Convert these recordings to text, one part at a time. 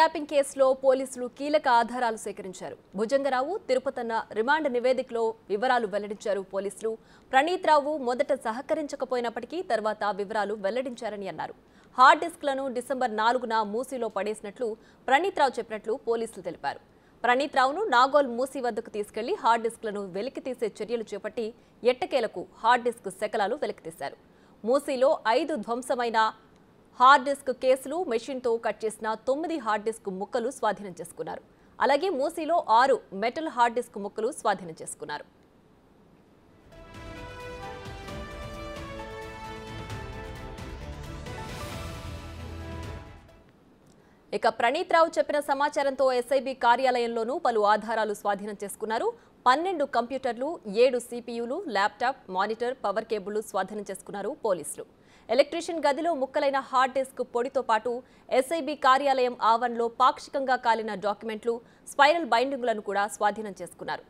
Tapping కేసులో పోలీసులు కీలక ఆధారాలు సేకరించారు. భుజంగరావు, తిరుపతన్న రిమాండ్ నివేదికలో వివరాలు వెల్లడించారు పోలీసులు. ప్రణీత్ రావు మొదట సహకరించకపోయినప్పటికీ తర్వాత వివరాలు వెల్లడించారని అన్నారు. హార్డ్ డిస్క్లను డిసెంబర్ 4న మూసీలో పడేసినట్లు ప్రణీత్ రావు చెప్పినట్లు పోలీసులు తెలిపారు. ప్రణీత్ రావును నాగోల్ మూసీ వద్దకు తీసుకెళ్లి హార్డ్ డిస్క్లను వెలికితీసే చర్యలు చేపట్టి ఎట్టకేలకు హార్డ్ డిస్క్ శకలాలు వెలికితీశారు. మూసీలో 5 ధ్వంసమైన హార్డ్ డిస్క్ కేసులు మెషిన్తో కట్ చేసిన 9 హార్డ్ డిస్క్ ముక్కలు స్వాధీనం చేసుకున్నారు. అలాగే మూసీలో 6 మెటల్ హార్డ్ డిస్క్ ముక్కలు స్వాధీనం చేసుకున్నారు. ఇక ప్రణీత్ రావు చెప్పిన సమాచారంతో ఎస్ఐబి కార్యాలయంలోనూ పలు ఆధారాలు స్వాధీనం చేసుకున్నారు. 12 కంప్యూటర్లు, 7 సిపియులు, ల్యాప్టాప్, మానిటర్, పవర్ కేబుళ్లు స్వాధీనం చేసుకున్నారు పోలీసులు. ఎలక్ట్రీషియన్ గదిలో ముక్కలైన హార్డ్ డిస్క్ పొడితో పాటు ఎస్ఐబి కార్యాలయం ఆవరణలో పాక్షికంగా కాలిన డాక్యుమెంట్లు, స్పైరల్ బైండింగులను కూడా స్వాధీనం చేసుకున్నారు.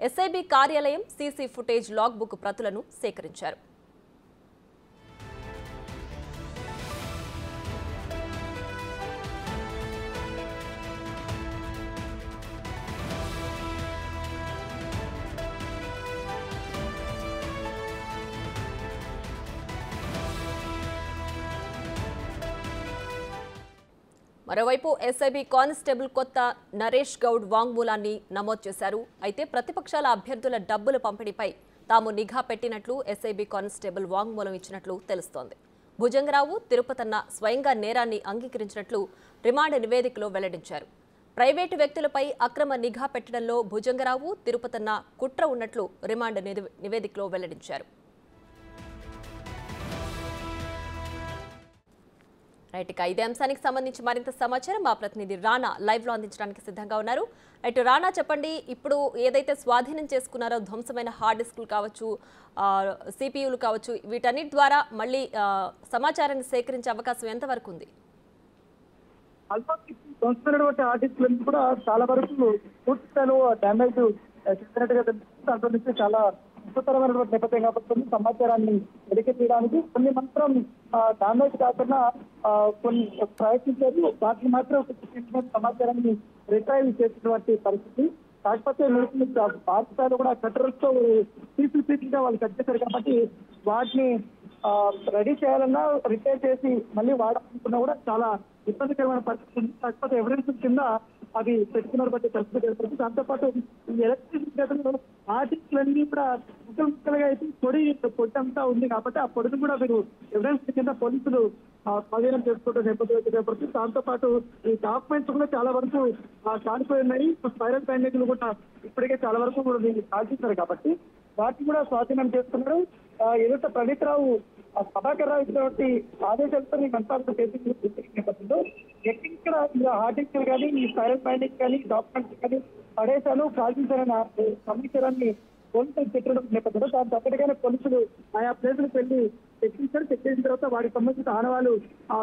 ఎస్ఐబి కార్యాలయం సీసీ ఫుటేజ్ లాగ్ బుక్ ప్రతులను సేకరించారు. మరోవైపు ఎస్ఐబి కానిస్టేబుల్ కొత్త నరేష్ గౌడ్ వాంగ్మూలాన్ని నమోదు చేశారు. అయితే ప్రతిపక్షాల అభ్యర్థుల డబ్బుల పంపిణీపై తాము నిఘా పెట్టినట్లు ఎస్ఐబి కానిస్టేబుల్ వాంగ్మూలం ఇచ్చినట్లు తెలుస్తోంది. భుజంగరావు, తిరుపతన్న స్వయంగా నేరాన్ని అంగీకరించినట్లు రిమాండ్ నివేదికలో వెల్లడించారు. ప్రైవేటు వ్యక్తులపై అక్రమ నిఘా పెట్టడంలో భుజంగరావు, తిరుపతన్న కుట్ర ఉన్నట్లు రిమాండ్ నివేదికలో వెల్లడించారు. రైట్, ఇక ఇదే అంశానికి సంబంధించి మరింత సమాచారం మా ప్రతినిధి రానా లైవ్ లో అందించడానికి సిద్ధంగా ఉన్నారు. రైట్ రానా, చెప్పండి, ఇప్పుడు ఏదైతే స్వాధీనం చేసుకున్నారో ధ్వంసమైన హార్డ్ డిస్కులు కావచ్చు, సిపియులు కావచ్చు, వీటన్నిటి ద్వారా మళ్ళీ సమాచారాన్ని సేకరించే అవకాశం ఎంతవరకు ఉంది? ధ్వంసమైనటువంటి హార్డ్ డిస్కులు కూడా చాలా వరకు పూర్తి స్థాయిలో డ్యామేజ్ చేసినట్టుగా తెలుస్తుంది. అందులో నుంచి చాలా విస్తృతమైనటువంటి నేపథ్యం కాబట్టి సమాచారాన్ని వెలికి తీయడానికి కొన్ని మాత్రం డామేజ్ కాకుండా కొన్ని ప్రయత్నించారు. వాటిని మాత్రం సమాచారాన్ని రిట్రైవ్ చేసినటువంటి పరిస్థితి. కాకపోతే భారత స్థాయిలో కూడా కట్టర్స్తో పీపుల్గా వాళ్ళు కట్ చేశారు కాబట్టి వాటిని రెడీ చేయాలన్నా రిపేర్ చేసి మళ్ళీ వాడాలనుకున్నా కూడా చాలా ఇబ్బందికరమైన పరిస్థితి ఉంది. కాకపోతే ఎవిడెన్స్ కింద అవి పెట్టుకున్నారు బట్టి పరిస్థితి ఏర్పడుతుంది. దాంతోపాటు ఈ ఎలక్ట్రిసిటీ గదులు ఆర్టిస్టులన్నీ కూడా ముక్కలుగా అయితే పొడి అంతా ఉంది కాబట్టి ఆ పొడిని కూడా మీరు ఎవిడెన్స్ కింద పోలీసులు స్వాధీనం చేసుకోవడం నేపథ్యం ఏర్పడుతుంది. దాంతోపాటు ఈ డాక్యుమెంట్స్ కూడా చాలా వరకు కాలిపోయి ఉన్నాయి. స్పైరల్ బైండింగ్లు కూడా ఇప్పటికే చాలా వరకు కూడా దీన్ని కాల్చేశారు కాబట్టి వాటిని కూడా స్వాధీనం చేసుకున్నారు. ఏదైతే ప్రణీత్ రావు ప్రభాకర్ రావు ఇచ్చినటువంటి ఆదేశాలతో ఈ మంత్రాలతో చేసి నేపథ్యంలో ఎక్కడ హార్డ్ డిస్క్ కానీ ఈ స్పైరల్ బైండింగ్ కానీ డాక్యుమెంట్స్ కానీ పడేశాను కాల్చేశారన్న సమాచారాన్ని పోలీసులు పెట్టడం నేపథ్యంలో దాని తగ్గట్టుగానే పోలీసులు ఆయా ప్లేసులకు వెళ్ళి చెక్ చేసిన తర్వాత వాటికి సంబంధించిన ఆనవాళ్ళు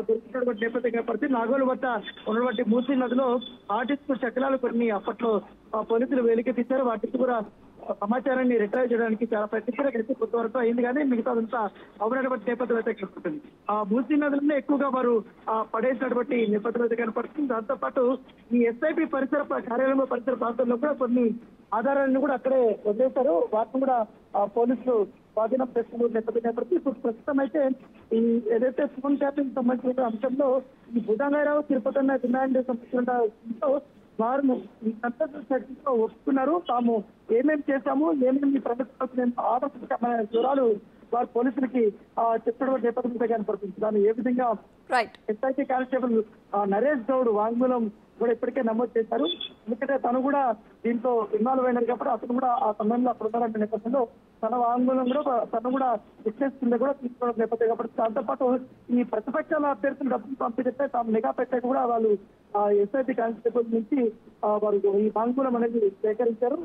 దొరుకుతున్నటువంటి నేపథ్యం ఏర్పడితే నాగోలు వద్ద ఉన్నటువంటి మూసీ నదిలో హార్డ్ డిస్క్ శకలాలు కొన్ని అప్పట్లో పోలీసులు వెలికి తీశారు. వాటికి కూడా సమాచారాన్ని రిట్రైవ్ చేయడానికి చాలా ప్రత్యేకంగా కొంతవరకు అయింది కానీ మిగతాదంతా అవునటువంటి నేపథ్యం అయితే కనపడుతుంది. ఆ మూసీ నదులనే ఎక్కువగా వారు పడేసినటువంటి నేపథ్యం అయితే కనపడుతుంది. దాంతోపాటు ఈ ఎస్ఐపి కార్యాలయంలో పరిసర ప్రాంతాల్లో కూడా కొన్ని ఆధారాలను కూడా అక్కడే వదిలేశారు. వాటిని కూడా పోలీసులు స్వాధీనం చేసుకున్న నేపథ్యం ఏర్పడుతుంది. ఇప్పుడు ప్రస్తుతం అయితే ఈ ఏదైతే ఫోన్ ట్యాపింగ్ సంబంధించిన అంశంలో ఈ భుజంగరావు, తిరుపతన్న డిమాండ్ సంబంధించిన వారు ఈ సంతృప్తితో ఒప్పుకున్నారు. తాము ఏమేమి చేశాము, ఏమేమి ప్రభుత్వం ఆలోచించామనే వివరాలు వారు పోలీసులకి చెప్పడం నేపథ్యంతో కనపడుతుంది. దాన్ని ఏ విధంగా ఎస్ఐటి కానిస్టేబుల్ నరేష్ గౌడ్ వాంగ్మూలం కూడా ఇప్పటికే నమోదు చేశారు. ఎందుకంటే తను కూడా దీంతో ఇన్వాల్వ్ అయినారు కాబట్టి అతను కూడా ఆ సమయంలో అక్కడ ఉన్నారనే నేపథ్యంలో తన వాంగ్మూలం కూడా తను కూడా విట్నెస్ కింద కూడా తీసుకోవడం నేపథ్యం కాబట్టి దాంతోపాటు ఈ ప్రతిపక్షాల అభ్యర్థులు డబ్బులు పంపిస్తే తాము నిఘా పెట్టాక కూడా వాళ్ళు ఎస్ఐటి కానిస్టేబుల్ నుంచి వారు ఈ వాంగ్మూలం అనేది సేకరించారు.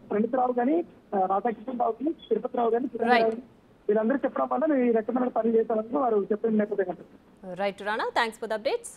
ప్రణీత్ రావు కానీ, రాధాకృష్ణ రావు కానీ, తిరుపతి రావు కానీ, వీళ్ళందరూ చెప్పడం వల్ల ఈ రకమైన పని చేశారని వారు చెప్పిన నేపథ్యం. Right Rana, thanks for the updates.